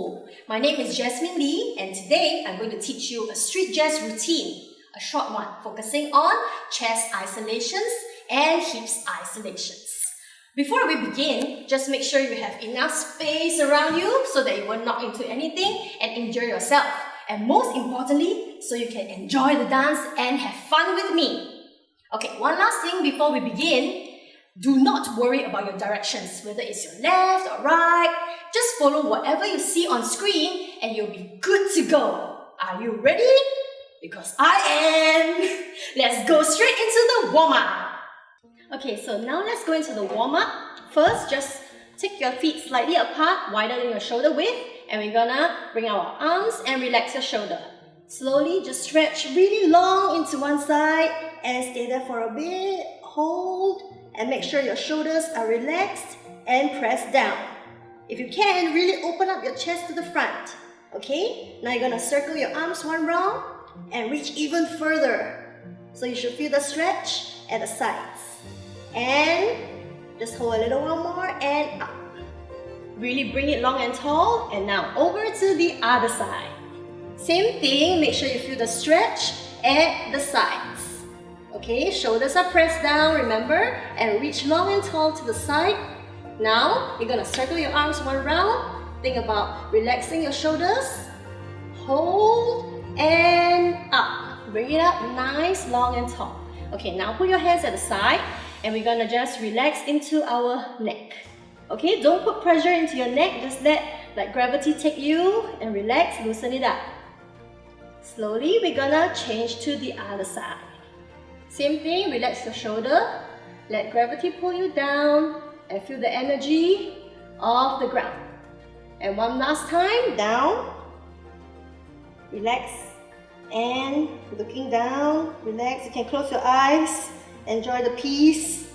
school. My name is Jasmine Lee, and today I'm going to teach you a street jazz routine, a short one focusing on chest isolations and hips isolations. Before we begin, just make sure you have enough space around you so that you won't knock into anything and injure yourself. And most importantly, so you can enjoy the dance and have fun with me. Okay, one last thing before we begin. Do not worry about your directions, whether it's your left or right. Just follow whatever you see on screen and you'll be good to go. Are you ready? Because I am! Let's go straight into the warm-up. Okay, so now let's go into the warm-up. First, just take your feet slightly apart, wider than your shoulder width, and we're gonna bring our arms and relax your shoulder. Slowly, just stretch really long into one side and stay there for a bit. Hold. And make sure your shoulders are relaxed and press down. If you can, really open up your chest to the front. Okay? Now you're gonna circle your arms one round and reach even further. So you should feel the stretch at the sides. And just hold a little one more and up. Really bring it long and tall. And now over to the other side. Same thing, make sure you feel the stretch at the sides. Okay, shoulders are pressed down, remember? And reach long and tall to the side. Now, you're gonna circle your arms one round. Think about relaxing your shoulders. Hold and up. Bring it up nice, long and tall. Okay, now put your hands at the side and we're gonna just relax into our neck. Okay, don't put pressure into your neck, just let gravity take you and relax, loosen it up. Slowly, we're gonna change to the other side. Same thing, relax your shoulder, let gravity pull you down and feel the energy of the ground. And one last time, down, relax and looking down, relax. You can close your eyes, enjoy the peace.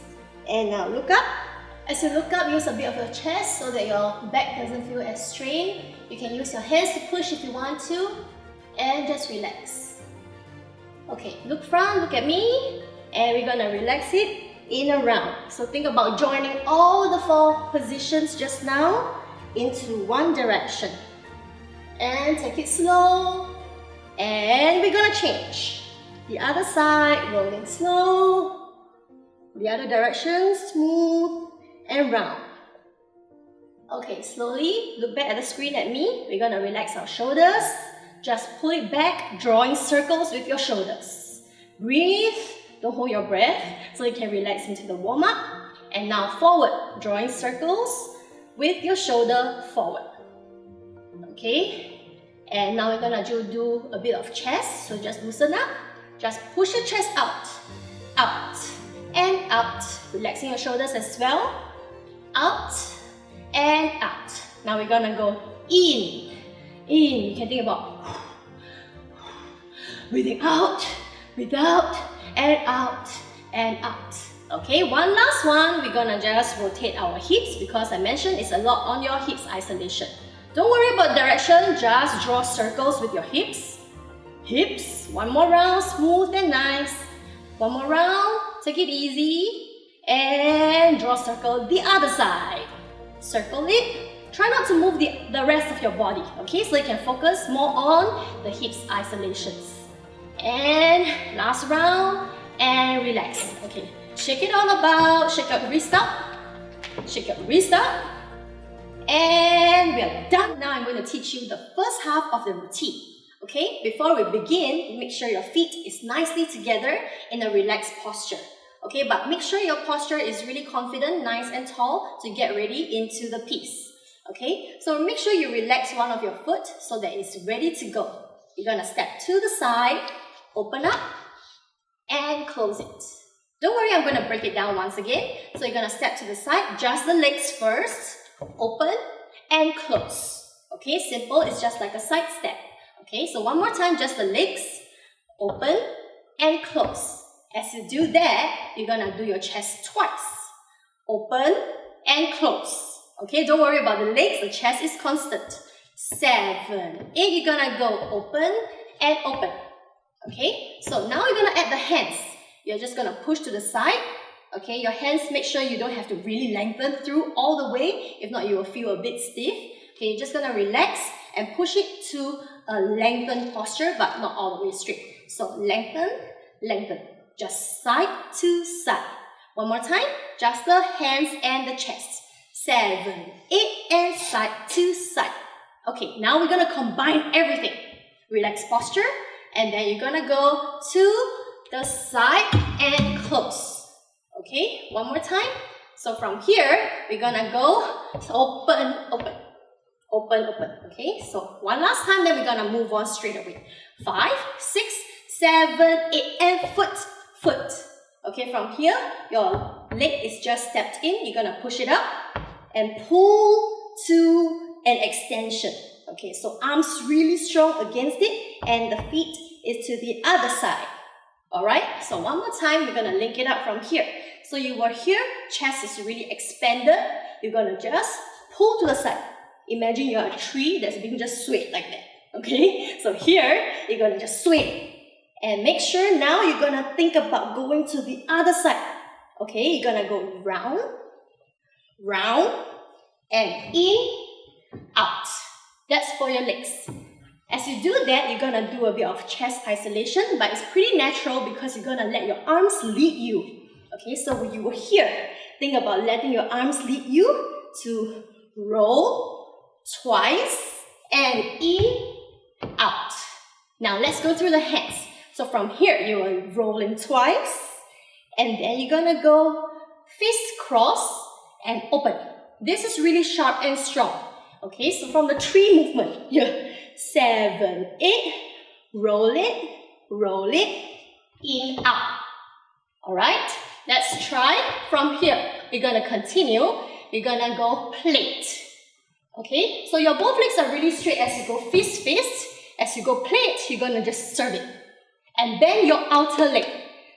And now look up. As you look up, use a bit of your chest so that your back doesn't feel as strained. You can use your hands to push if you want to, and just relax. Okay, look front, look at me, and we're gonna relax it in a round. So think about joining all the 4 positions just now into one direction. And take it slow, and we're gonna change. The other side, rolling slow. The other direction, smooth and round. Okay, slowly, look back at the screen at me. We're gonna relax our shoulders. Just pull it back, drawing circles with your shoulders. Breathe, don't hold your breath, so you can relax into the warm-up. And now forward, drawing circles with your shoulder forward. Okay? And now we're gonna do a bit of chest, so just loosen up. Just push your chest out, out, and out. Relaxing your shoulders as well. Out, and out. Now we're gonna go in. You can think about breathing out, breathe out, and out, and out. Okay, one last one. We're gonna just rotate our hips because I mentioned it's a lot on your hips isolation. Don't worry about direction, just draw circles with your hips. Hips, one more round, smooth and nice. One more round, take it easy. And draw circle the other side. Circle it. Try not to move the rest of your body, okay? So you can focus more on the hips isolations. And last round, and relax. Okay, shake it all about, shake your wrist up, shake your wrist up. And we are done. Now I'm going to teach you the first half of the routine. Okay, before we begin, make sure your feet is nicely together in a relaxed posture. Okay, but make sure your posture is really confident, nice and tall to get ready into the piece. Okay, so make sure you relax one of your foot so that it's ready to go. You're gonna step to the side, open up, and close it. Don't worry, I'm gonna break it down once again. So you're gonna step to the side, just the legs first, open, and close. Okay, simple, it's just like a side step. Okay, so one more time, just the legs, open, and close. As you do that, you're gonna do your chest twice. Open, and close. Okay, don't worry about the legs, the chest is constant. 7, 8, you're gonna go open and open. Okay, so now you're gonna add the hands. You're just gonna push to the side. Okay, your hands, make sure you don't have to really lengthen through all the way. If not, you will feel a bit stiff. Okay, you're just gonna relax and push it to a lengthened posture, but not all the way straight. So lengthen, lengthen, just side to side. One more time, just the hands and the chest. 7, 8, and side to side. Okay, now we're gonna combine everything. Relax posture, and then you're gonna go to the side and close. Okay, one more time. So from here, we're gonna go open, open, open, open. Okay, so one last time, then we're gonna move on straight away. 5, 6, 7, 8, and foot, foot. Okay, from here, your leg is just stepped in. You're gonna push it up and pull to an extension. Okay, so arms really strong against it, and the feet is to the other side. Alright, so one more time, we're gonna link it up from here. So you were here, chest is really expanded. You're gonna just pull to the side. Imagine you're a tree that's being just swayed like that. Okay, so here, you're gonna just sway. And make sure now you're gonna think about going to the other side. Okay, you're gonna go round, round, and in, out. That's for your legs. As you do that, you're gonna do a bit of chest isolation, but it's pretty natural because you're gonna let your arms lead you. Okay, so when you were here, think about letting your arms lead you to roll twice and in, out. Now let's go through the hands. So from here, you are rolling twice, and then you're gonna go fist cross and open. This is really sharp and strong. Okay, so from the tree movement, here, 7, 8, roll it, in, out. Alright, let's try from here. We're gonna continue. We're gonna go plate. Okay, so your both legs are really straight as you go fist, fist. As you go plate, you're gonna just serve it. And bend your outer leg.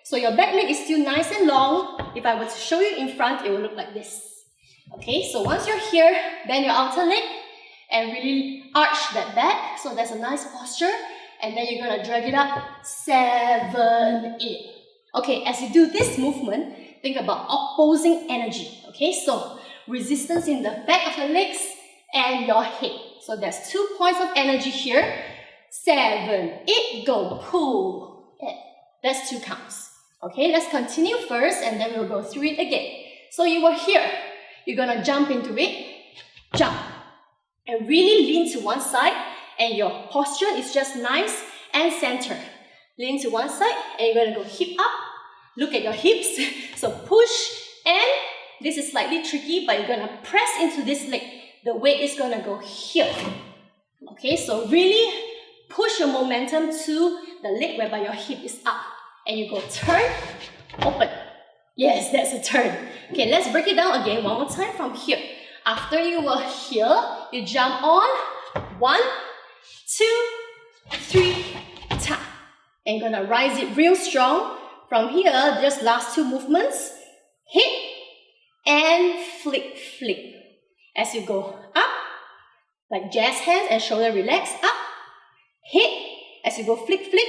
So your back leg is still nice and long. If I were to show you in front, it will look like this. Okay, so once you're here, bend your outer leg and really arch that back. So there's a nice posture. And then you're gonna drag it up. 7, 8. Okay, as you do this movement, think about opposing energy. Okay, so resistance in the back of the legs and your head. So there's 2 points of energy here. 7, 8, go, pull. That's 2 counts. Okay, let's continue first and then we'll go through it again. So you were here. You're gonna jump into it. Jump. And really lean to one side, and your posture is just nice and centered. Lean to one side, and you're gonna go hip up. Look at your hips. So push, and this is slightly tricky, but you're gonna press into this leg. The weight is gonna go here. Okay, so really push your momentum to the leg whereby your hip is up. And you go turn, open. Yes, that's a turn. Okay, let's break it down again one more time from here. After you were here, you jump on. 1, 2, 3, tap. And you're gonna rise it real strong. From here, just last 2 movements. Hit and flick, flick. As you go up, like jazz hands and shoulder relax, up. Hit, as you go flick, flick.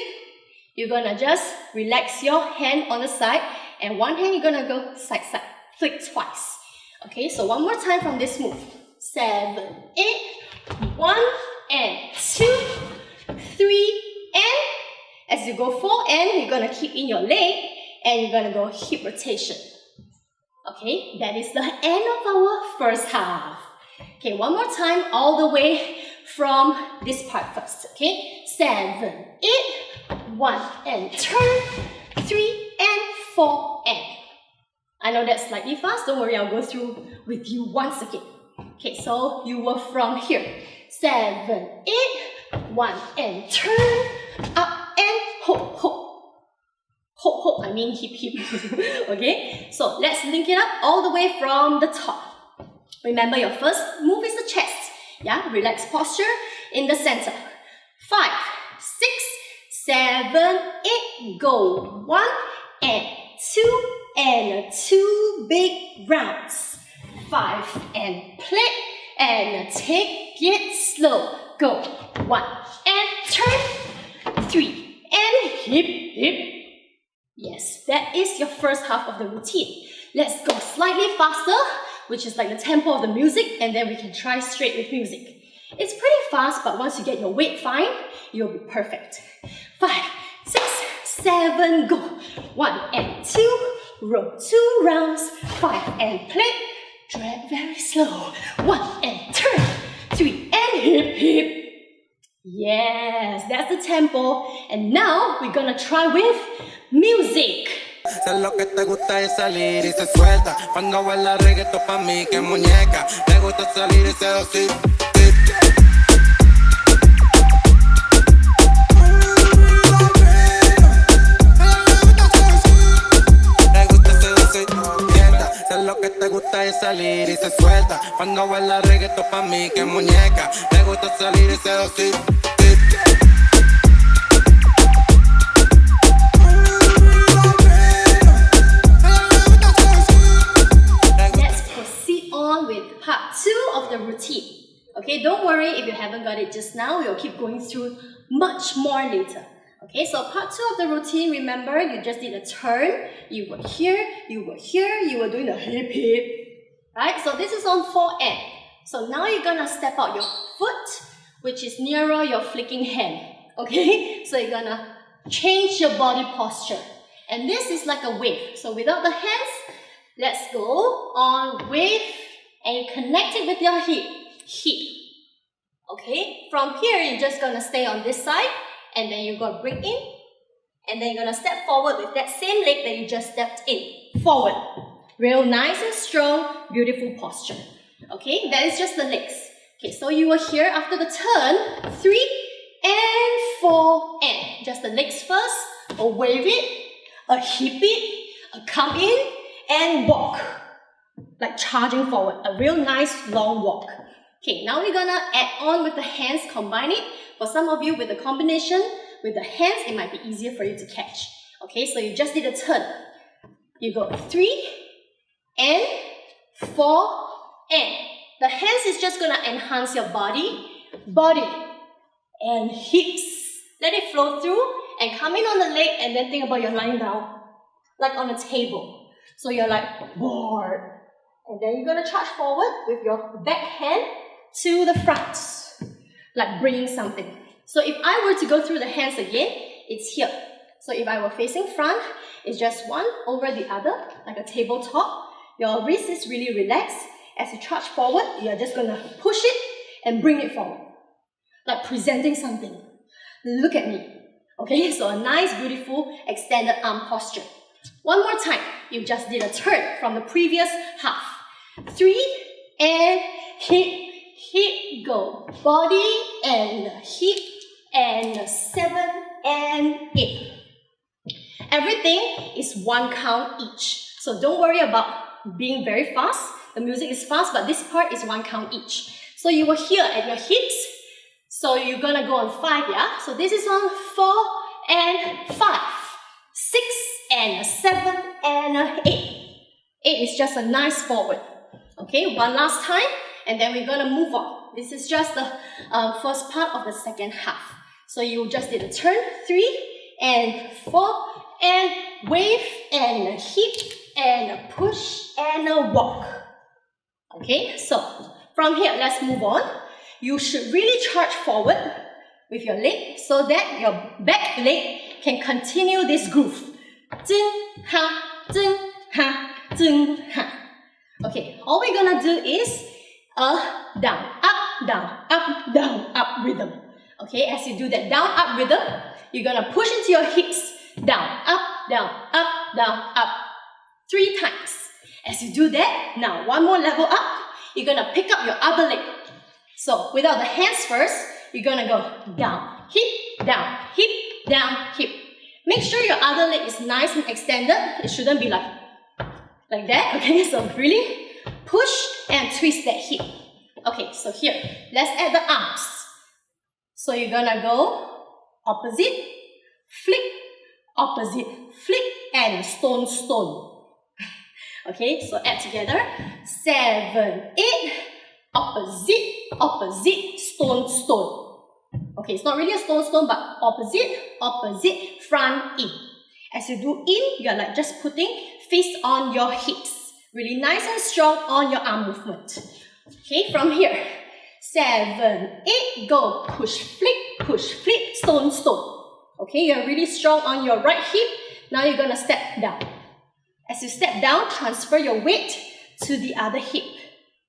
You're gonna just relax your hand on the side, and one hand you're gonna go side, side, flick twice. Okay, so one more time from this move. 7, 8, 1, and 2, 3, and as you go forward, and you're gonna keep in your leg, and you're gonna go hip rotation. Okay, that is the end of our first half. Okay, one more time, all the way from this part first. Okay, 7, 8, 1, and turn, 3, and 4, and. I know that's slightly fast, don't worry, I'll go through with you once again. Okay, so you were from here. 7, 8, 1, and turn, up, and hop, hop. Hop, hop, I mean hip, hip. Okay, so let's link it up all the way from the top. Remember, your first move is the chest. Yeah, relax posture in the center. 5, 6, 7, 8, go. 1, and 2, and 2 big rounds. 5, and play, and take it slow. Go. 1, and turn. 3, and hip, hip. Yes, that is your first half of the routine. Let's go slightly faster, which is like the tempo of the music, and then we can try straight with music. It's pretty fast, but once you get your weight fine, you'll be perfect. 5, 6, 7, go. 1 and 2, roll 2 rounds. 5 and play, drag very slow. 1 and turn, 3 and hip, hip. Yes, that's the tempo. And now we're gonna try with music. Sé lo que te gusta es salir y se suelta. Cuando baila reggaetón pa' mí que muñeca. Le gusta salir y se dosita. Le gusta seducir. Sé lo que te gusta es salir y se suelta. Cuando baila reggaetón pa' mí que muñeca. Le gusta salir y se dosita. With part 2 of the routine. Okay, don't worry if you haven't got it just now, we'll keep going through much more later. Okay, so part 2 of the routine, remember you just did a turn, you were here, you were here, you were doing the hip hip, right? So this is on 4N. So now you're gonna step out your foot, which is nearer your flicking hand. Okay, so you're gonna change your body posture. And this is like a wave. So without the hands, let's go on wave. And you connect it with your hip. Okay, from here you're just gonna stay on this side, and then you're gonna bring in, and then you're gonna step forward with that same leg that you just stepped in. Forward. Real nice and strong, beautiful posture. Okay, that is just the legs. Okay, so you were here after the turn, 3 and 4 and. Just the legs first, a wave it, a hip it, a come in, and walk. Like charging forward, a real nice long walk. Okay, now we're gonna add on with the hands, combine it. For some of you with the combination with the hands, it might be easier for you to catch. Okay, so you just did a turn. You go 3 and 4 and. The hands is just gonna enhance your body and hips. Let it flow through and come in on the leg, and then think about you're lying down, like on a table. So you're like bored. And then you're going to charge forward with your back hand to the front, like bringing something. So if I were to go through the hands again, it's here. So if I were facing front, it's just one over the other, like a tabletop. Your wrist is really relaxed. As you charge forward, you're just going to push it and bring it forward, like presenting something. Look at me. Okay, so a nice, beautiful, extended arm posture. One more time. You just did a turn from the previous half. 3 and hip, go. Body and hip and 7 and 8. Everything is 1 count each. So don't worry about being very fast. The music is fast, but this part is 1 count each. So you were here at your hips. So you're gonna go on 5, yeah? So this is on 4 and 5. 6 and 7 and 8. 8 is just a nice forward. Okay, one last time, and then we're gonna move on. This is just the first part of the second half. So you just did a turn, 3 and 4 and wave and a hip and a push and a walk. Okay, so from here, let's move on. You should really charge forward with your leg so that your back leg can continue this groove. Zing, ha, zing, ha, zing, ha. Okay, all we're gonna do is a down, up rhythm. Okay, as you do that down, up rhythm, you're gonna push into your hips. Down, up. 3 times. As you do that, now one more level up, you're gonna pick up your other leg. So without the hands first, you're gonna go down, hip, down, hip. Make sure your other leg is nice and extended. It shouldn't be like that, okay? So really push and twist that hip. Okay, so here, let's add the arms. So you're gonna go opposite, flick, opposite, flick, and stone, stone. Okay, so add together. 7, 8, opposite, opposite, stone, stone. Okay, it's not really a stone, stone, but opposite, opposite, front, in. As you do in, you're like just putting fist on your hips. Really nice and strong on your arm movement. Okay, from here, 7, 8, go. Push, flip, stone, stone. Okay, you're really strong on your right hip. Now you're gonna step down. As you step down, transfer your weight to the other hip.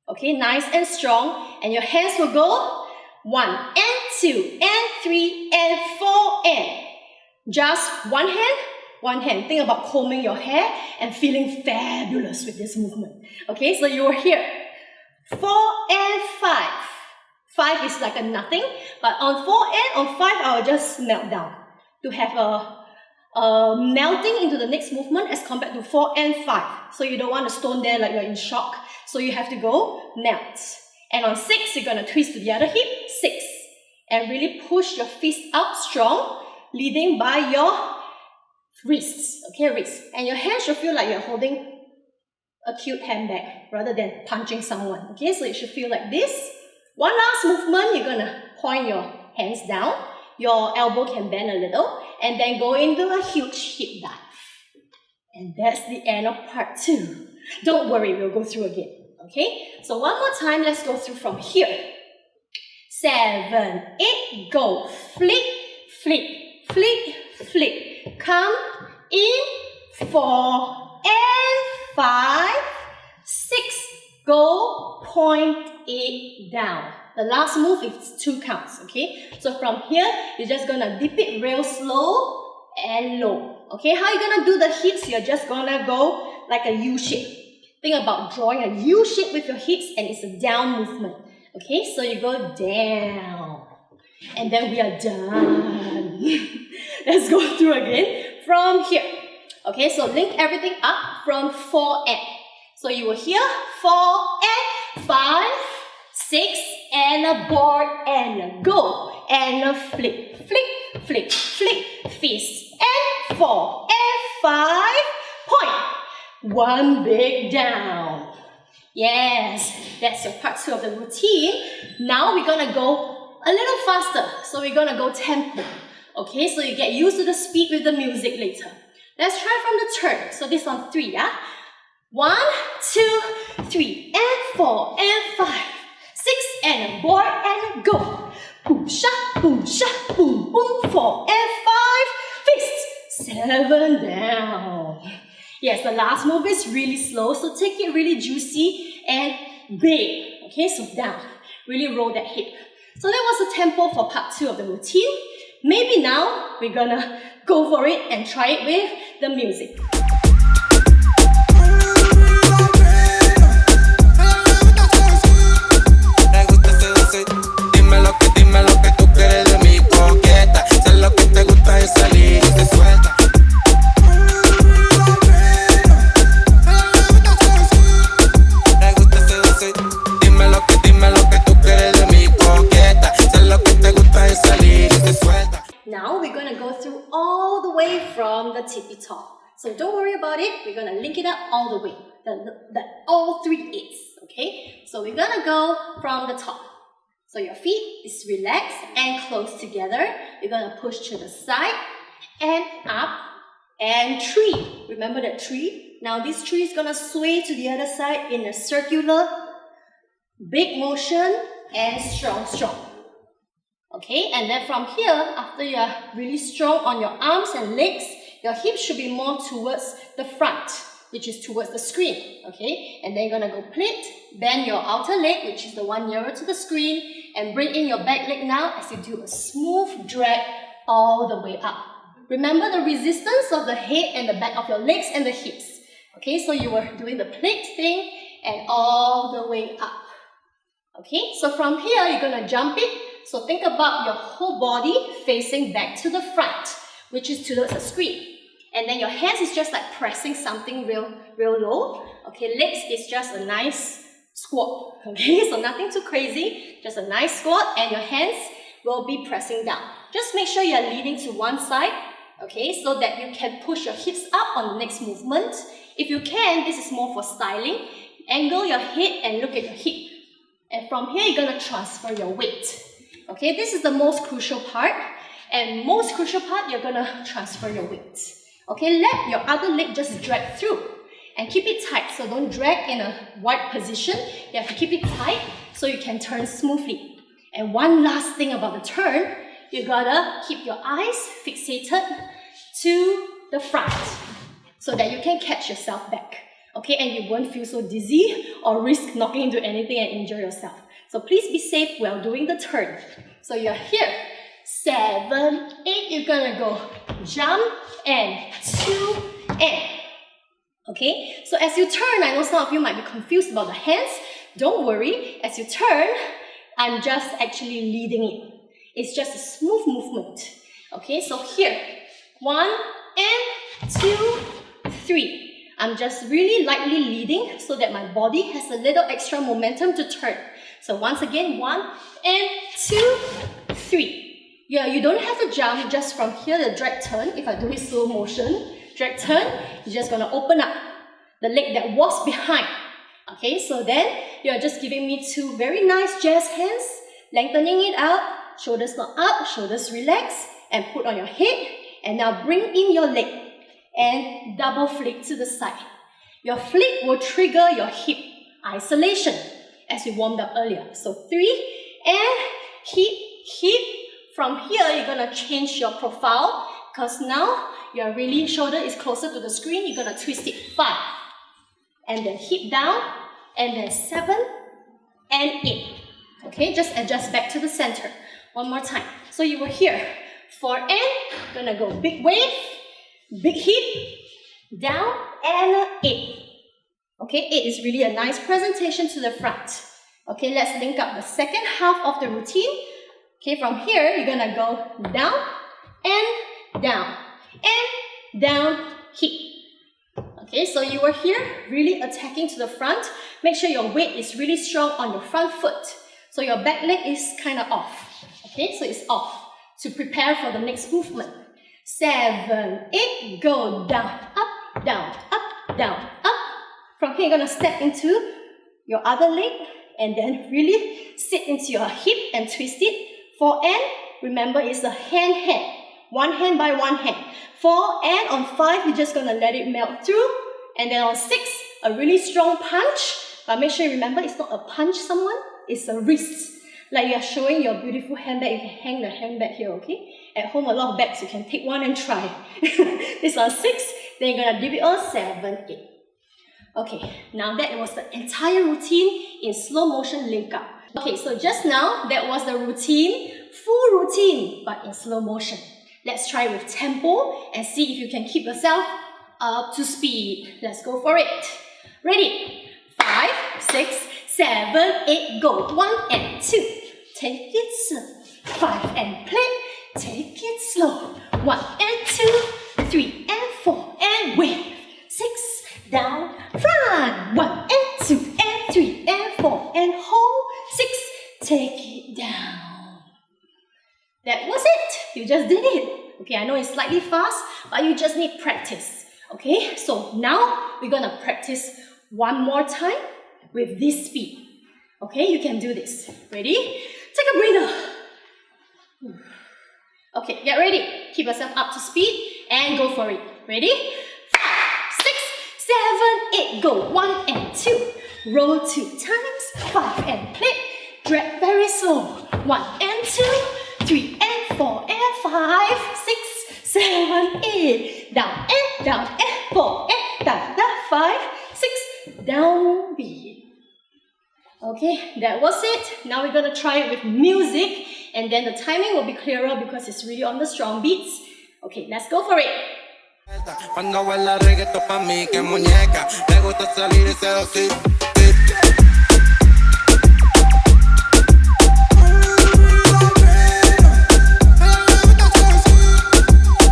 Okay, nice and strong. And your hands will go 1 and 2 and 3 and 4 and just one hand. Think about combing your hair and feeling fabulous with this movement. Okay, so you are here. 4 and 5. 5 is like a nothing, but on 4 and on 5, I will just melt down to have a melting into the next movement as compared to 4 and 5. So you don't want to stone there like you're in shock. So you have to go melt. And on 6, you're going to twist to the other hip. 6. And really push your fist up strong, leading by your wrists. Okay, wrists. And your hand should feel like you're holding a cute handbag rather than punching someone. Okay, so it should feel like this. One last movement, you're going to point your hands down. Your elbow can bend a little. And then go into a huge hip dive. And that's the end of part 2. Don't worry, we'll go through again. Okay? So one more time, let's go through from here. 7, 8, go. Flip, flip. Come in. 4 and 5. 6, go. Point it down. The last move is 2 counts, okay? So from here, you're just gonna dip it real slow and low. Okay, how you gonna do the hips? You're just gonna go like a U shape. Think about drawing a U shape with your hips, and it's a down movement. Okay, so you go down. And then we are done. Let's go through again from here. Okay, so link everything up from 4 and. So you will hear 4 and 5, 6, and a board, and a go, and a flip, fist, and 4, and 5, point. 1 big down. Yes, that's your part 2 of the routine. Now we're gonna go a little faster. So we're gonna go tempo. Okay, so you get used to the speed with the music later. Let's try from the turn. So this on 3, yeah? 1, 2, 3, and 4, and 5, 6, and a board, and a go. Boom, sha, boom, boom, 4, and 5, fist, 7, down. Yes, the last move is really slow, so take it really juicy and big. Okay, so down. Really roll that hip. So that was the tempo for part 2 of the routine. Maybe now we're gonna go for it and try it with the music. Dime lo que tú quieres de mi coqueta. Sé lo que te gusta es salir y te suelta. Me gusta seducir. Dime lo que tú quieres de mi coqueta. Sé lo que te gusta es salir y te suelta. Now we're gonna go through all the way from the tippy top. So don't worry about it. We're gonna link it up all the way. All 3 8s. Okay? So we're gonna go from the top. So your feet is relaxed and close together. You're gonna push to the side and up and 3. Remember that 3? Now this 3 is gonna sway to the other side in a circular, big motion and strong. Okay, and then from here, after you're really strong on your arms and legs, your hips should be more towards the front, which is towards the screen. Okay, and then you're gonna go plate, bend your outer leg, which is the one nearer to the screen, and bring in your back leg now as you do a smooth drag all the way up. Remember the resistance of the head and the back of your legs and the hips. Okay, so you were doing the plate thing and all the way up. Okay, so from here you're gonna jump it. So think about your whole body facing back to the front, which is towards the screen. And then your hands is just like pressing something real low. Okay, legs is just a nice squat. Okay, so nothing too crazy, just a nice squat, and your hands will be pressing down. Just make sure you're leaning to one side, okay, so that you can push your hips up on the next movement. If you can, this is more for styling. Angle your head and look at your hip. And from here, you're gonna transfer your weight. Okay, this is the most crucial part. And most crucial part, you're gonna transfer your weight. Okay, let your other leg just drag through. And keep it tight, so don't drag in a wide position. You have to keep it tight so you can turn smoothly. And one last thing about the turn, you gotta keep your eyes fixated to the front so that you can catch yourself back. Okay, and you won't feel so dizzy or risk knocking into anything and injure yourself. So please be safe while doing the turn. So you're here, 7, 8, you're gonna go jump and 2 and. Okay, so as you turn, I know some of you might be confused about the hands. Don't worry, as you turn, I'm just actually leading it. It's just a smooth movement. Okay, so here, 1 and 2, 3. I'm just really lightly leading so that my body has a little extra momentum to turn. So once again, 1 and 2, 3. Yeah, you don't have to jump just from here, the drag turn. If I do it slow motion, drag turn, you're just gonna open up the leg that was behind. Okay, so then you're just giving me 2 very nice jazz hands, lengthening it out, shoulders not up, shoulders relax, and put on your head. And now bring in your leg and double flick to the side. Your flick will trigger your hip isolation as we warmed up earlier. So 3 and hip, hip. From here, you're gonna change your profile because now your really shoulder is closer to the screen. You're gonna twist it 5 and then hip down and then 7 and 8. Okay, just adjust back to the center. One more time. So you were here, 4 and, gonna go big wave, big hip, down, and 8. Okay, 8 is really a nice presentation to the front. Okay, let's link up the second half of the routine. Okay, from here, you're gonna go down, and down, and down, hip. Okay, so you were here, really attacking to the front. Make sure your weight is really strong on your front foot. So your back leg is kind of off. Okay, so it's off to prepare for the next movement. 7, 8, go down, up, down, up, down, up. From here, you're gonna step into your other leg and then really sit into your hip and twist it. 4 and, remember it's a hand, one hand by one hand. 4 and on 5, you're just gonna let it melt through. And then on 6, a really strong punch. But make sure you remember it's not a punch someone, it's a wrist. Like you're showing your beautiful handbag, you can hang the handbag here, okay? At home, a lot of bags, you can take one and try. This on 6, then you're gonna give it on 7, 8. Okay, now that was the entire routine in slow motion link up. Okay, so just now, that was the routine, full routine, but in slow motion. Let's try with tempo and see if you can keep yourself up to speed. Let's go for it. Ready? 5, 6, 7, 8, go. 1 and 2. Take it slow. 5 and play. Take it slow. 1 and 2, 3 and 4 and wave. 6, down, front. 1 and 2 and 3 and 4 and hold. 6, take it down. That was it. You just did it. Okay, I know it's slightly fast, but you just need practice. Okay, so now we're gonna practice one more time with this speed. Okay, you can do this. Ready? Take a breather. Okay, get ready. Keep yourself up to speed and go for it. Ready? 5, 6, 7, 8, go. 1 and 2. Roll 2 times. 5 and play. Drag very slow. 1 and 2, 3 and 4 and 5, 6, 7, 8. Down and 4 and down, 5, 6, down beat. Okay, that was it. Now we're gonna try it with music, and then the timing will be clearer because it's really on the strong beats. Okay, let's go for it. Cuando baila reggaetón pa' mí, que muñeca, le gusta salir y seducir.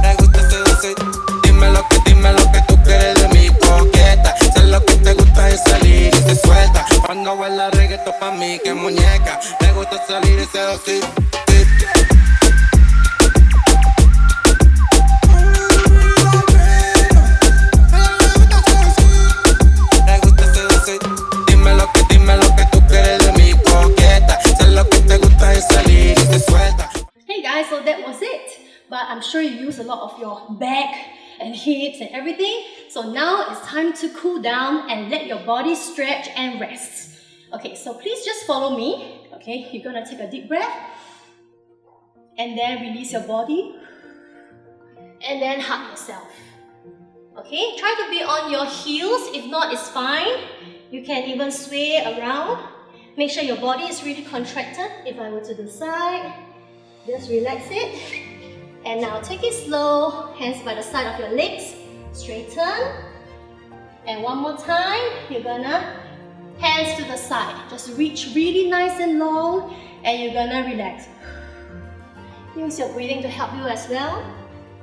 Le gusta seducir. Dime lo que tú quieres de mi coqueta. Sé lo que te gusta es salir y se suelta. Cuando baila reggaetón pa' mí, que muñeca, le gusta salir y seducir. So that was it, but I'm sure you use a lot of your back and hips and everything. So now it's time to cool down and let your body stretch and rest. Okay, so please just follow me. Okay, you're gonna take a deep breath and then release your body and then hug yourself. Okay, try to be on your heels. If not, it's fine. You can even sway around. Make sure your body is really contracted. If I were to the side, just relax it. And now take it slow. Hands by the side of your legs. Straighten. And one more time, you're gonna hands to the side. Just reach really nice and long. And you're gonna relax. Use your breathing to help you as well.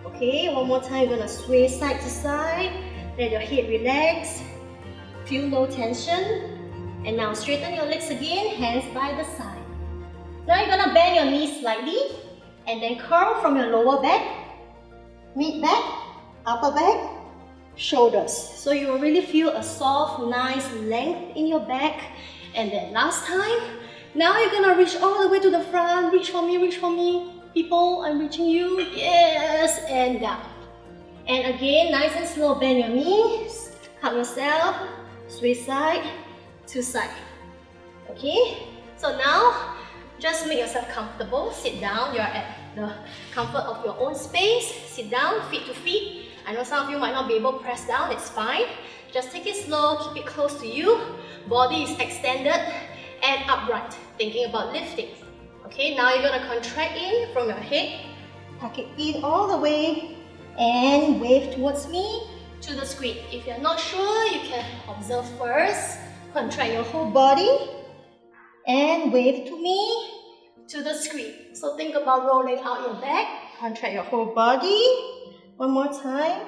Okay, one more time, you're gonna sway side to side. Let your head relax. Feel no tension. And now straighten your legs again, hands by the side. Now you're gonna bend your knees slightly and then curl from your lower back, mid back, upper back, shoulders. So you will really feel a soft, nice length in your back. And then last time, now you're gonna reach all the way to the front. Reach for me, reach for me. People, I'm reaching you. Yes, and down. And again, nice and slow, bend your knees, hug yourself, sway side to side. Okay, so now just make yourself comfortable. Sit down. You're at the comfort of your own space. Sit down, feet to feet. I know some of you might not be able to press down. It's fine. Just take it slow. Keep it close to you. Body is extended and upright. Thinking about lifting. Okay, now you're gonna contract in from your head. Tuck it in all the way and wave towards me to the screen. If you're not sure, you can observe first. Contract your whole body and wave to me to the screen. So think about rolling out your back. Contract your whole body. One more time.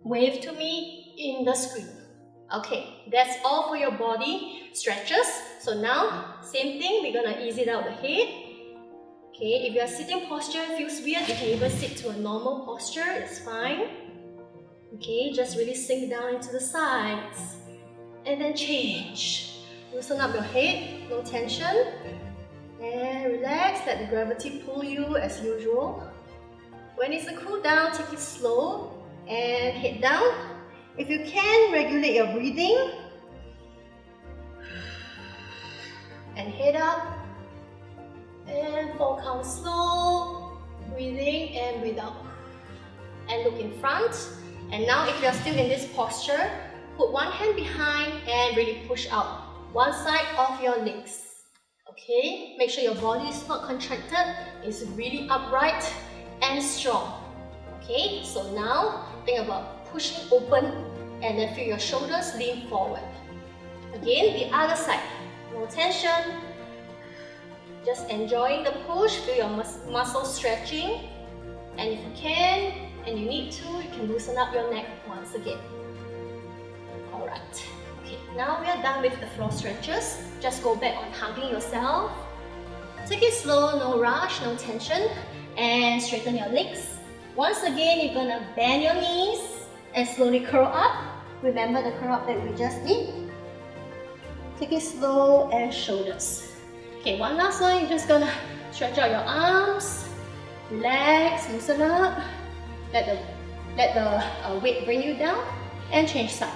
Wave to me in the screen. Okay, that's all for your body stretches. So now, same thing, we're gonna ease it out the head. Okay, if your sitting posture feels weird, you can even sit to a normal posture, it's fine. Okay, just really sink down into the sides. And then change. Loosen up your head, no tension. And relax, let the gravity pull you as usual. When it's a cool down, take it slow and head down. If you can, regulate your breathing. And head up. And 4 count slow. Breathing and breathe out. And look in front. And now if you're still in this posture, put one hand behind and really push out one side of your legs. Okay, make sure your body is not contracted, it's really upright and strong. Okay, so now think about pushing open and then feel your shoulders lean forward. Again, the other side, no tension. Just enjoying the push, feel your muscles stretching. And if you can, and you need to, you can loosen up your neck once again. Alright, okay, now we are done with the floor stretches. Just go back on hugging yourself. Take it slow, no rush, no tension. And straighten your legs. Once again, you're gonna bend your knees and slowly curl up. Remember the curl up that we just did. Take it slow and shoulders. Okay, one last one, you're just gonna stretch out your arms. Relax, loosen up. Let the weight bring you down and change side.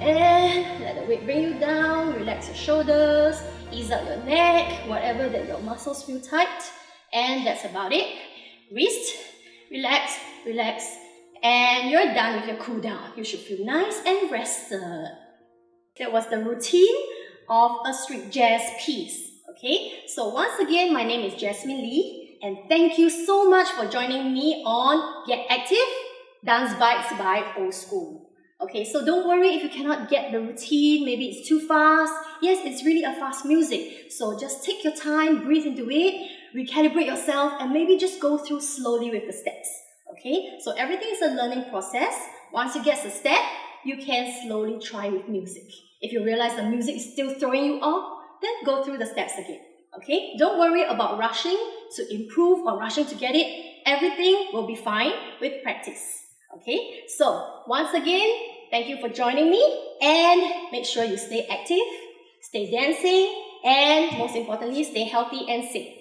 And let the weight bring you down, relax your shoulders, ease out your neck, whatever that your muscles feel tight. And that's about it. Wrist, relax, relax. And you're done with your cool down. You should feel nice and rested. That was the routine of a street jazz piece. Okay, so once again, my name is Jasmine Lee, and thank you so much for joining me on GetActive, Dance Bytes by Old School. Okay, so don't worry if you cannot get the routine, maybe it's too fast. Yes, it's really a fast music, so just take your time, breathe into it, recalibrate yourself, and maybe just go through slowly with the steps. Okay, so everything is a learning process. Once you get the step, you can slowly try with music. If you realize the music is still throwing you off, then go through the steps again. Okay, don't worry about rushing to improve or rushing to get it. Everything will be fine with practice. Okay, so once again, thank you for joining me, and make sure you stay active, stay dancing, and most importantly, stay healthy and safe.